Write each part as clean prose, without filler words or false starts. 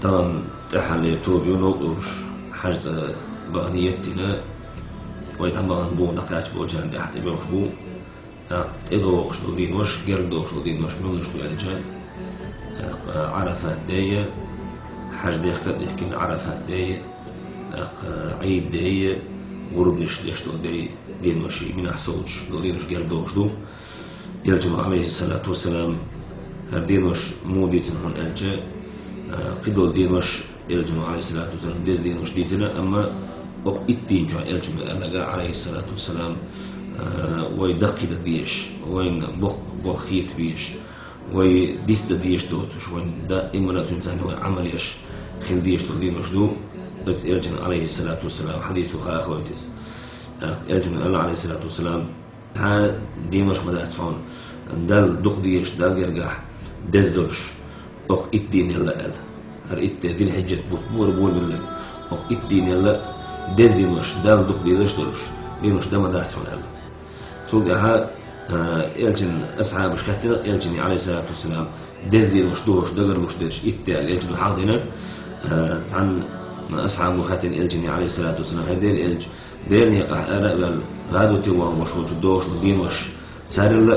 طبعا تحل توبيون وقوش حجز بغنيتنا ويتم بو نقاش بوجان دي حتى بيوش بو إدوش دين وش جردوش دين وش منوش الجان عرفات دي حج دي يحكي عرفات دي عيد دي غروب نشتيش دي دين وشي من أحسوش دين وش جردوش دو يلجم عليه الصلاة والسلام دين وش موديت هون الجا قبل دين وش يلجم عليه الصلاة والسلام دين وش ديتنا أما أو الدين جاء يلجم عليه الصلاة والسلام ويدقي الديش وين بق خيط بيش ويديس الديش دوتش وين دائما لازم هو عمل يش خل ديش دين وش دو يلجم عليه الصلاة والسلام حديث خا أخواتيس يلجم الله عليه الصلاة والسلام ها دين وش مدرسون دال دق ديش دال جرجح دزدوش أو الدين يلا هر ذي حجة بتمر بول بالله أو الدين يلا دز دين وش دال دق ديش دولش دين وش ده مدرسون يلا تلقاها يلجن أصحاب مشكلتنا يلجن عليه الصلاة والسلام دز دين وش دوش دقر وش ديش التال يلجن حاضنا عن أصحاب مخاتن يلجن عليه الصلاة والسلام هيدين يلج دين يقع أرقل غازو تيوان وش وش دوش دين وش سار الله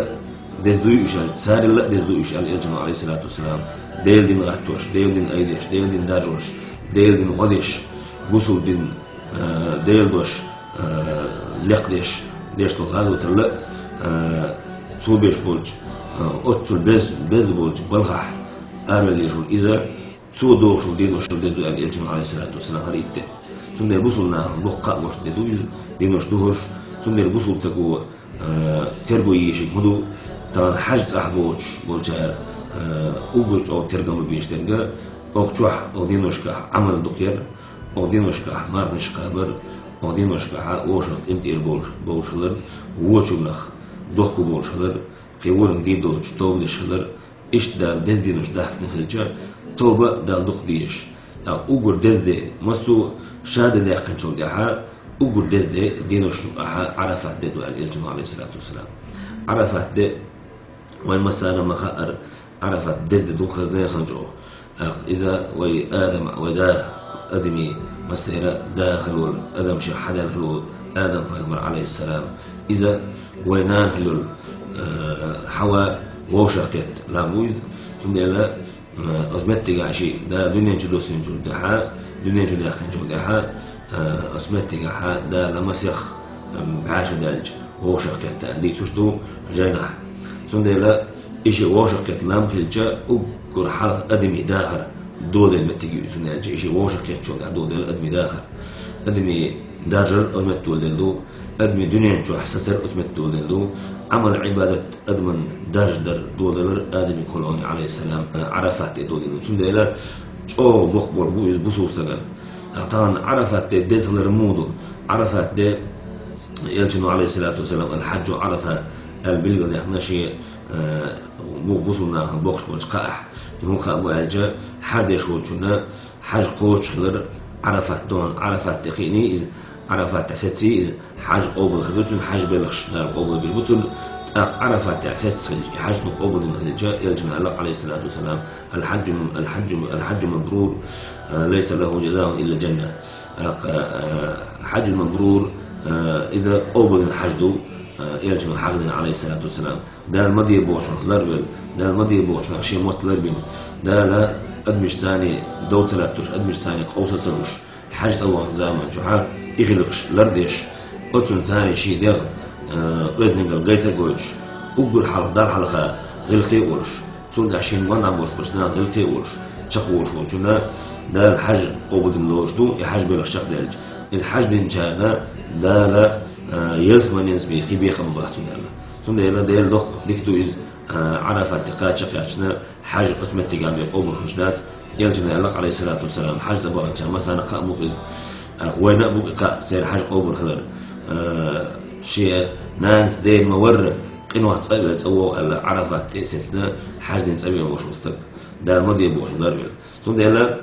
دز دويش سار الله دز دويش يلجن عليه الصلاة والسلام ديل دين غتوش ديل دين أيديش ديل دين داجوش ديل دين غديش غسل دين ديل دوش لقديش ديش تو غازو تلا صوبيش بولج أتل بز بولج بلخح أرل يجول إذا سو دوش دين وش دزو يلجن عليه الصلاة والسلام هريته ثم يبصلنا بقى وش دزو دين وش دوش ثم يبصل تكو ترجو يشي مدو طبعا حجز أحبوش بولجار أوجد أو ترجم بيشتنجا أو تروح أو دينوشكا عمل دكتور أو دينوشكا مارنش خبر أو دينوشكا وشق إمتير بولشلر ووشونخ دخو بولشلر قيولن ديدوش توبلشلر إيش دال دز دينوش داك نخلجا توبة دال دخ ديش أوجد دز دي مستو شاد داك نشون دها أوجد دز دي دينوش عرفت دو الجماعة عليه الصلاة والسلام عرفت دي وين مسألة مخاطر عرفت دز دو خزنة خنجو إذا وي آدم ودا أدمي مسيرة داخل آدم شيء حدا خلول آدم فيغمر عليه السلام إذا وينان خلول حواء وشقت لامويد ثم لا أزمتي عشي دا دنيا جلوسين جل دحاء دنيا جل يخن جل دحاء أزمتي عها دا لمسيخ بعاش دالج وشقت دي تشتو جينح ثم لا إيش واشقت لام خلجا وكر حلق أدمي داخل دول المتجي سنة إيش واشقت شو دول الأدمي داخل أدمي داجر أدمت دول أدمي دنيا شو حسسر أدمت دول عمل عبادة أدمن داجر دول آدمي كلوني عليه السلام عرفت دول ثم لا شو بخبر بويز بصوصا طبعا عرفت دزل رمودو عرفت ده يلجنو عليه الصلاة والسلام الحج عرفة البلغ يخنشي بوغبوسونا بوخش بوش قاح يهون خابو الجا حدش وجنا حج قوش خلر عرفت دون عرفت تقيني إذ عرفت تحسيتي إذ حج قوبل خلوتون حج بلخش نار قوبل بالبطل عرفت تحسيت حج قوبل الجا يلجن الله عليه الصلاة والسلام الحج مبرور ليس له جزاء إلا الجنة حج المبرور إذا قوبل الحج يلجم حقنا عليه الصلاة والسلام ده الماضي بوش لربل ده الماضي بوش شيء موت لربل ده لا أدمش ثاني دو ثلاثة أدمش ثاني قوسة ثلوش حاج سوا زمان جحا يغلقش لرديش أتون ثاني شيء ده أذنقل قيتا قوش أقول حلق دار حلقة غلقي قولش تون عشين وانا بوش بس نا غلقي قولش تشخوش قولشنا ده الحج قوبد ملوش دو يحج بلغ شخ دالج الحج دين جانا ده لا يسمى نسبي خبيه خم بحثنا الله ثم يلا ديل دق دكتو إز عرفت تقات شقياتنا حاج قسمت تجابي قوم الخشنات يلجنا الله عليه الصلاة والسلام حاج تبغى أنت مثلا قام مقز وين أبوك قا سير حاج قوم الخضر شيء ناس دين مور قنوة تصوّر عرفت تأسسنا حاج دين تصوّر وش وستك ده ماضي بوش داربل ثم يلا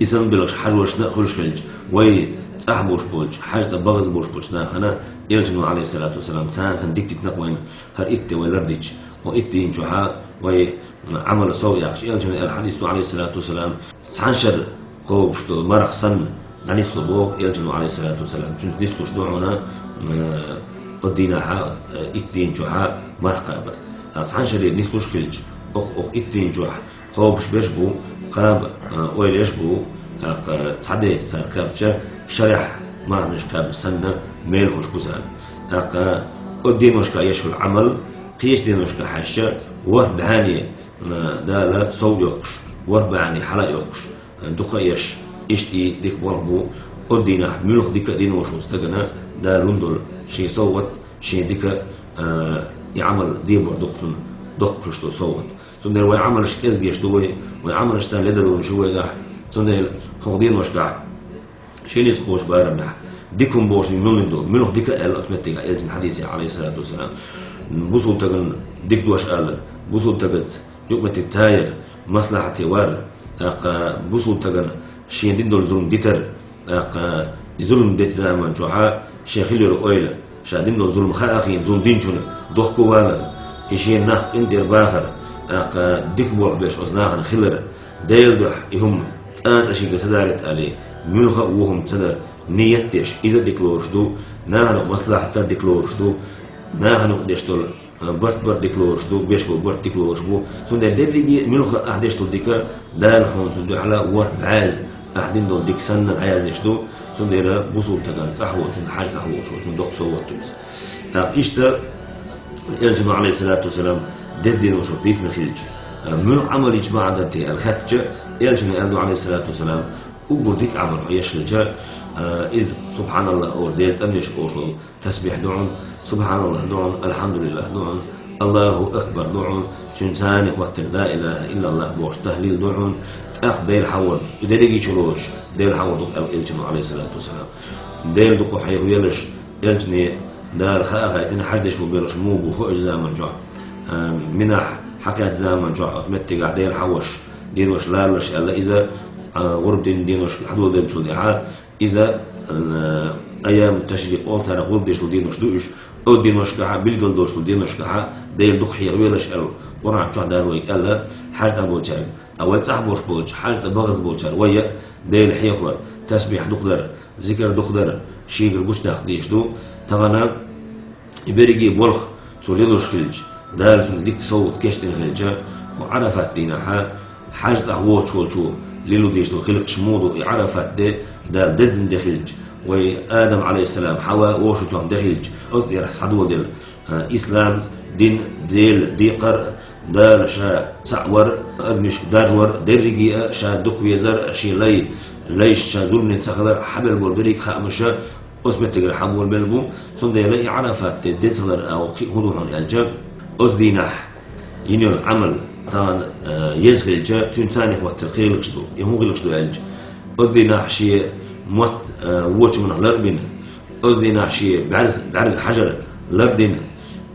اسم بلغش حاج وش نأخذش خلج وي صاحبوش بولج حاج بغز بوش بولج ناخنا يلجنوا عليه الصلاة والسلام سان ديكت نقوين هر إت ولردج وإتين جحا وعمل سوء يخش يلجنوا الحديث عليه الصلاة والسلام سانشر قوب شتو مرق سن نسلو بوق يلجنوا عليه الصلاة والسلام نسلو شدوعنا الدين حا إتين جحا مرقب سانشر نسلو شكلج أخ إتين جح قوب شبشبو قاب ويل يشبو تصدي سركبتش شرح ما نش كاب سنة ميل خوش كوسان الدين وش كايش العمل قيش دين وش كحشة ورب هاني دالا صوت يقش ورب هاني حلا يقش دقيش إشتي ديك بربو الدين ملخ ديك دين وش استجنا دا لندل شيء صوت شيء ديك يعمل ديبر دقتن دقش تو صوت ثم ويعمل شكاز جيش دوي ويعمل اشتان لدلو شوي جاح ثم خودين وش كاح شيء يتخوش بارمح ديكم بوش من دو منو ديك الأتمتة إلجن حديث عليه الصلاة والسلام بوصل تجن ديك دوش قال بوصل تجت يوم تتاير مصلحة وار بوصل تجن شيء دين دول ظلم ديتر ظلم ديت زمان جوها شيخيل الأويل شادين دول ظلم خاخين ظلم دين شون دوخ كوالر إشين نخ إندير باخر ديك بوح بيش أصناعن خلر ديل دوح يهم أشيء سدارت عليه ملخ وهم تدا نيتش إذا ديكلورش دو نحن مصلحة ديكلورش دو نحن ديشتول برت ديكلورش دو بيشبو برت ديكلورش بو سون ده دبلي ملخ أحدشتول ديكا دال هون سون ده على ور بعاز أحدين دول ديك سنة عايز ديشتو سون ده بوصول تكان صحوة سون حاجة صحوة سون دق صوت توس إشتا الجماعة عليه الصلاة والسلام دين وشرطيت مخيلج من عمل إجماع دتي الختج الجماعة عليه الصلاة والسلام وبوديك عمل حيش الجاء إذ سبحان الله أو ديت أمنيش أوصل تسبيح دعون سبحان الله دعون الحمد لله دعون الله أكبر دعون تنسان إخوة لا إله إلا الله بوش تهليل دعون ديل حول يدريجي شلوش ديل حول الجماعة عليه الصلاة والسلام ديل دقو حيو يلش يلجني دار خاخة حدش ببيلش مو بخو زمن جع منح حكاية زمن جع أتمتع ديل حوش دين وش لالش إلا إذا غرب دين وش حدود دين شو دعاء إذا أيام التشريق أول ترى غرب دين وش دوش أو دين وش كها بالجل دوش دين وش كها ديل دق حيو يلش إل ورا شو دار ويك إلا حاجة بوجهر أول صاحبوش بوج حاجة بغز بوجهر ويا ديل حيخور تسبيح دخدر ذكر دخدر شيء البوش داخديش دو تغنى يبرجي بولخ توليدوش خلج دار ديك صوت كشتن خلجة وعرفت دينها حاجة هو شو ليلو ديش تو خلق شمودو عرفت دار ددن دخلج وآدم عليه السلام حواء وشتو عن دخلج أذكر حدود ديال إسلام دين ديل ديقر دار شا سعور أدمش داجور درجي شا دخوي زر شي ليش شا ظلم تسخر حبل بالبريك خامشة أثبت تجر حمول بلبو ثم يلاقي عرفت ديتلر أو خدون عن الجب أذدينح ينو العمل طبعا يزغل جا تنتاني هو التلقي لقشدو يهون غلقشدو الج أذدينح شيء موت ووش من لربين أذدينح شيء بعرق حجر لردين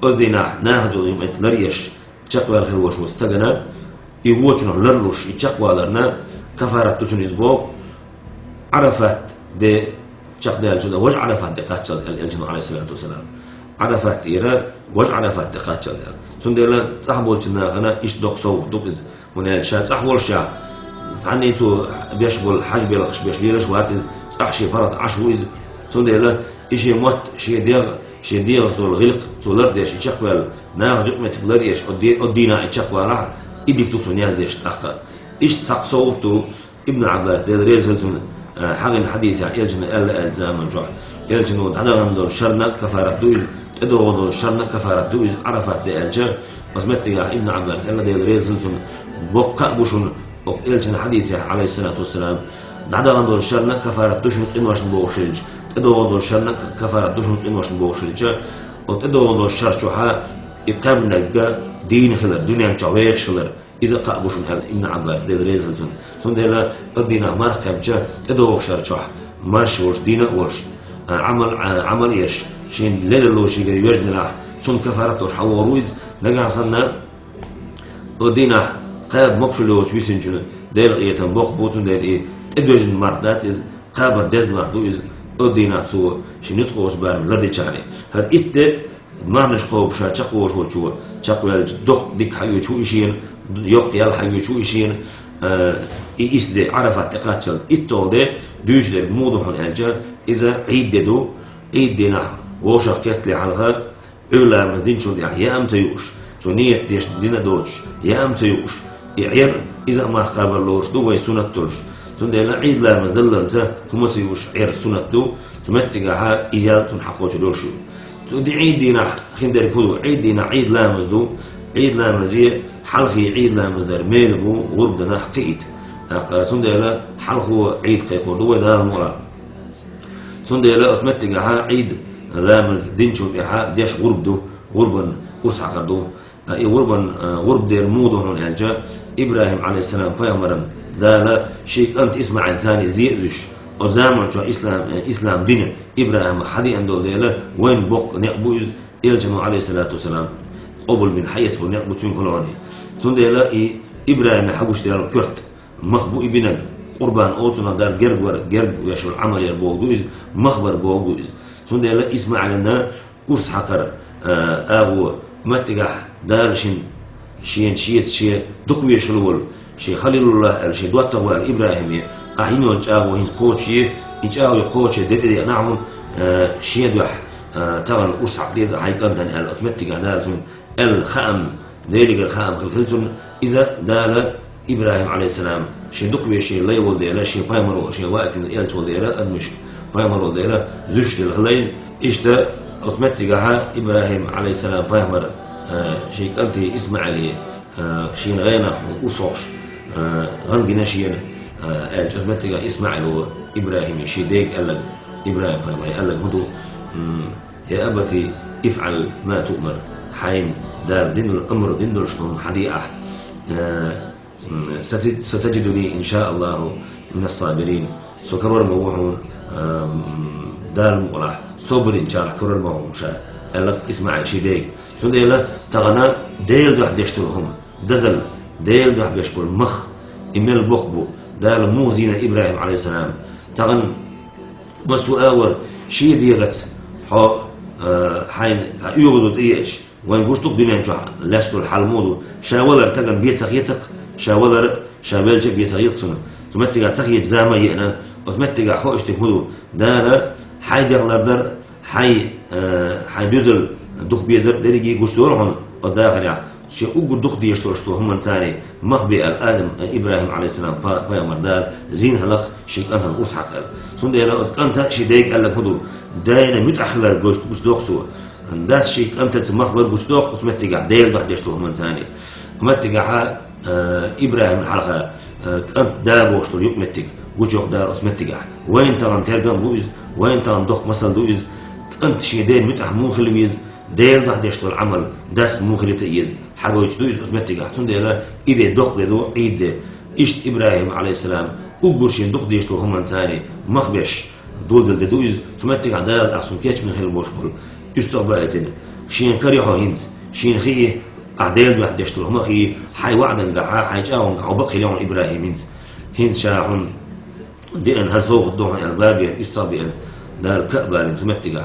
أذدينح ناهجو يوم لريش تشقوى الخير وش واستغنى يوش من لرلوش يتشقوى لرنا كفارة تتنيز بوق عرفت دي شق ده الجودة وج عرفت دقات الجماعة عليه الصلاة والسلام عرفت إيرا وج عرفت دقات شل ثم ده تحول شنا غنا إيش دق صوت دق إز من الشات تحول شا عني تو بيشبل حج بيلخش بيشليلش واتز تحشي فرط عشويز ثم ده إيش يموت شيء ديغ زول غلق زولر ديش يشقبل ناخ جقمة تقدريش أدينا يشقبل راح إديك توصل نياز ديش تأخر إيش تقصوتو ابن عباس ده ريزلتون حاجة حديث يلجن الزامن جوع يلجن ودعنا دون شرنا كفارة دويز تدو دون شرنا كفارة دويز عرفت ده الجا وسمعت ابن عباس إلا ده ريزلتون بقى بوشون يلجن حديث عليه الصلاة والسلام دعنا دون شرنا كفارة دوشن إنواش نبوشلج تدو دون شرنا كفارة دوشن إنواش نبوشلج وتدو دون شر شوها يقام نجا دين خلر دنيا جويش خلر إذا قابوشون هذا ابن عباس ده ريزلتون ثم ده الدين مركب جا تدوخ شرچوح مارش وش دينا وش عمل يش شين ليل لو شي يوجد له ثم كفارته حورويز نجا صنا ودينا قاب مقشلو ويسنجن ده يتم بوق بوتون ده تدوجن مردات از قابر ده مردو از أدينا تو شنيت خوش بارم لدي شاني هاد إت ما نشقو بشا تقوش وشو تقول دق ديك حيو شو إشين يق يال حيو شو إشين إسد عرفت تقاتل إتول ده دوش ده موضوعهم أنجا إذا عيد دو عيد دينا وشاف كتلي حلقة أولا مدين شو يا أم تيوش شو نية ديش دينا دوش يا أم تيوش يعير إذا ما تقابل لوش دو ويسونة تلش تندل عيد لا مذللته هم تيوش عير سنة دو تمتجها إجابة تنحقوش دوشو تودي عيد دينا خندر كودو عيد دينا عيد لامز دو عيد لامزية حلقي عيد لامزدر ميلبو غرب دنا حقيت تندل حلقو عيد قيقو دو دار مورا تندل أتمتجها عيد لامز دينشو إحا ديش غرب دو غربا قرص عقدو غرب دير مودون الجا إبراهيم عليه السلام بيامرن دالا شيك أنت اسمع إنساني زيزش وزامن شو إسلام دين إبراهيم حدي عنده ذيلا وين بق نقبوز إلجمع عليه الصلاة والسلام قبل من حيث بنقبو تنقلوني تندلا إبراهيم حبوش ديال كرت مخبو ابن قربان أوتنا دار جرب ويشو العمل يربوغوز مخبر بوغوز تندلا اسمع لنا قرص حقر أبو متجح دار شين دقوي شلول شي خليل الله شي دوات وال إبراهيم أحينو الجاو هين كوتشي الجاو كوتشي دتري نعم شي دوح ترى قرص عقديز حيك أنت الأوتوماتيك دازم الخام ذلك الخام خلفلتون إذا دال إبراهيم عليه السلام شي دقوي شي لا يولد إلى شي بايمرو شي وقت إلى تولد إلى أدمشق بايمرو إلى زوج الخليج إشتا أوتوماتيكها إبراهيم عليه السلام بايمر شيء أنت اسمع عليه شيء غينا وصوش غنجنا شيء أوتوماتيكها اسمع له إبراهيم شيء ديك قال لك إبراهيم قال لك هدو يا أبتي افعل ما تؤمر حين دار دين الأمر دين الشلون حديقة ستجدني إن شاء الله من الصابرين سكرور موحون دار مغلح صبر إن شاء الله كرر موحون شاء قال لك اسمع شي ديك شو ديلا تغنى ديل دوح ديشترهم دزل ديل دوح بيشبر مخ إميل بخبو دال مو زينة إبراهيم عليه السلام تغن مسؤول شي ديغت حو حين يغضو تيش وين قشتق بينهم لاشتو الحلمودو شاولر تغن بيت سخيتق شاولر شابلج بيت سخيتقنا تمتقع تخيت زاما يأنا وتمتقع خوش تكهدو دالا حي دغلر در حي دوزل دخ بيزر دريجي قشتورهم الداخل يعني شيء أقول دخ ديشتورشتو هم تاني مخبي الآدم إبراهيم عليه السلام بايمر دال زين هلق شيء أنت الأصحى قال ثم ديلا أنت شيء ديك قال لك هدو داينا متأخر قشتوختو داس شيء أنت تمخبر قشتوخ تمتقع ديل دخ ديشتو هم تاني متقع إبراهيم الحلقة أنت دابوشتو يقمتق قشتوخ دار أسمتقع وين تغن ترقم بويز وين تغن دخ مثل دويز أنت شيء دين متأخر مو خلويز ديل ده ديشتو العمل داس مخري تيز حاجة يجدوز أسمتك حتون ديلا إذا دق لدو عيد إشت إبراهيم عليه السلام أقبرشين دق ديشتو هم تاني مخبش دول دوز أسمتك عدال أحسن كيش من خير المشكل استقبالتين شين كريحو هند شين خيه عدال ده ديشتو هم خيه حي وعدا قحا حي جاهم قحا بقي لهم إبراهيم هند شاحن دين هالفوق الدوحة البابين استقبال دال كأبال أسمتك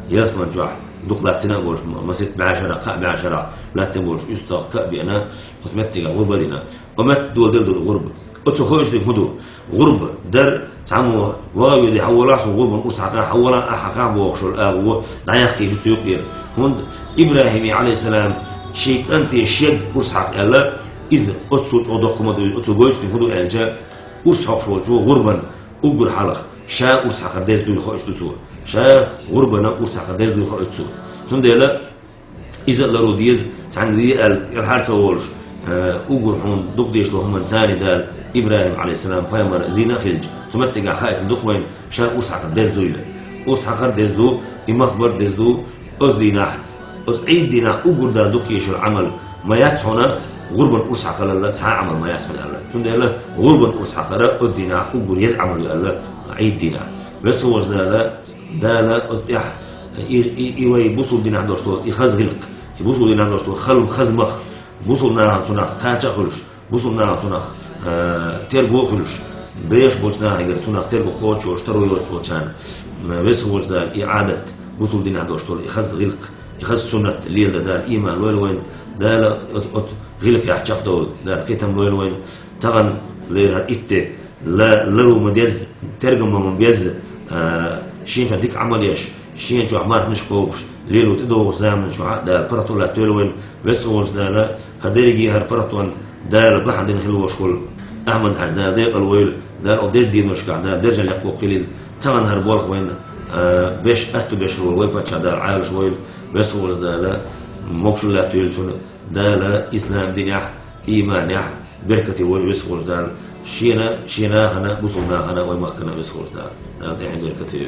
يسمن جوح دخلتنا بوش مسيت بعشرة قاء بعشرة لا تنبوش يستاق كأ بأنا قسمتك غربة لنا ومت دول غربة أتخرج لك هدو غربة در تعمو وايو دي حولا عصو غربة أسحقا حولا أحقا بوخشو الآغو دعيقي شو تيقير هند إبراهيم عليه السلام شيك أنت الشيك أسحق ألا إذا أتسوج أدوكما دو أتوغوش لك هدو ألجا أسحق شو غربا أقر حلق شا أسحق دير دول خوش تسوه شا غربنا أسحق دير دول خوش تسوه ثم ديلا إذا لرو ديز تعندي الحارث وولش أقول حون دق ديش لهم تاني دال إبراهيم عليه السلام فيمر زينة خلج ثم تجع خائط دق وين شا أسحق ديز دويله أسحق ديز دو إمخبر ديز دو أذدينا أذعيدنا أقول دال دق يشو العمل ما يتهنا غربا أسحق الله تعمل ما يتهنا الله ثم ديلا غربا أسحق أذدينا أقول يزعمل الله عيدنا بس هو دالا أذيح إيوه بوصل دينا عندوشتو يخزغلق بوصل دينا عندوشتو خزمخ بوصل ناها تناخ قاچا خلوش بوصل ناها تناخ ترغو خلوش بيش بوچنا هيگر تناخ ترغو خوچو اشترو يوچو چان بس هو دال إعادة بطل دين هذا وشتول إخذ غلق إخذ سنة الليل دال إيمان لويل وين دال غلق يحتاج دول دال كتم لويل وين تغن ليرها إتة لا لو مديز ترجم من بيز شين تديك عمليش شين جو عمار مش قوش ليلو تدو زامن شو دال براتو لا تولوين بس هو دال هديرجي هر براتون دال بحد نخلو شغل أحمد هذا ديق الويل دال أوديش دين وش قاعد دال درجة لقو قليل تغن هر بولخ وين بيش أتو بيش هو ويبقى دال عال شويل بس هو دال موكش لا تولسون دال إسلام دينيح إيمانيح بركتي ويل بس هو دال شينا خنا بوصلنا خنا ويمخنا بس هو دال دال بركتي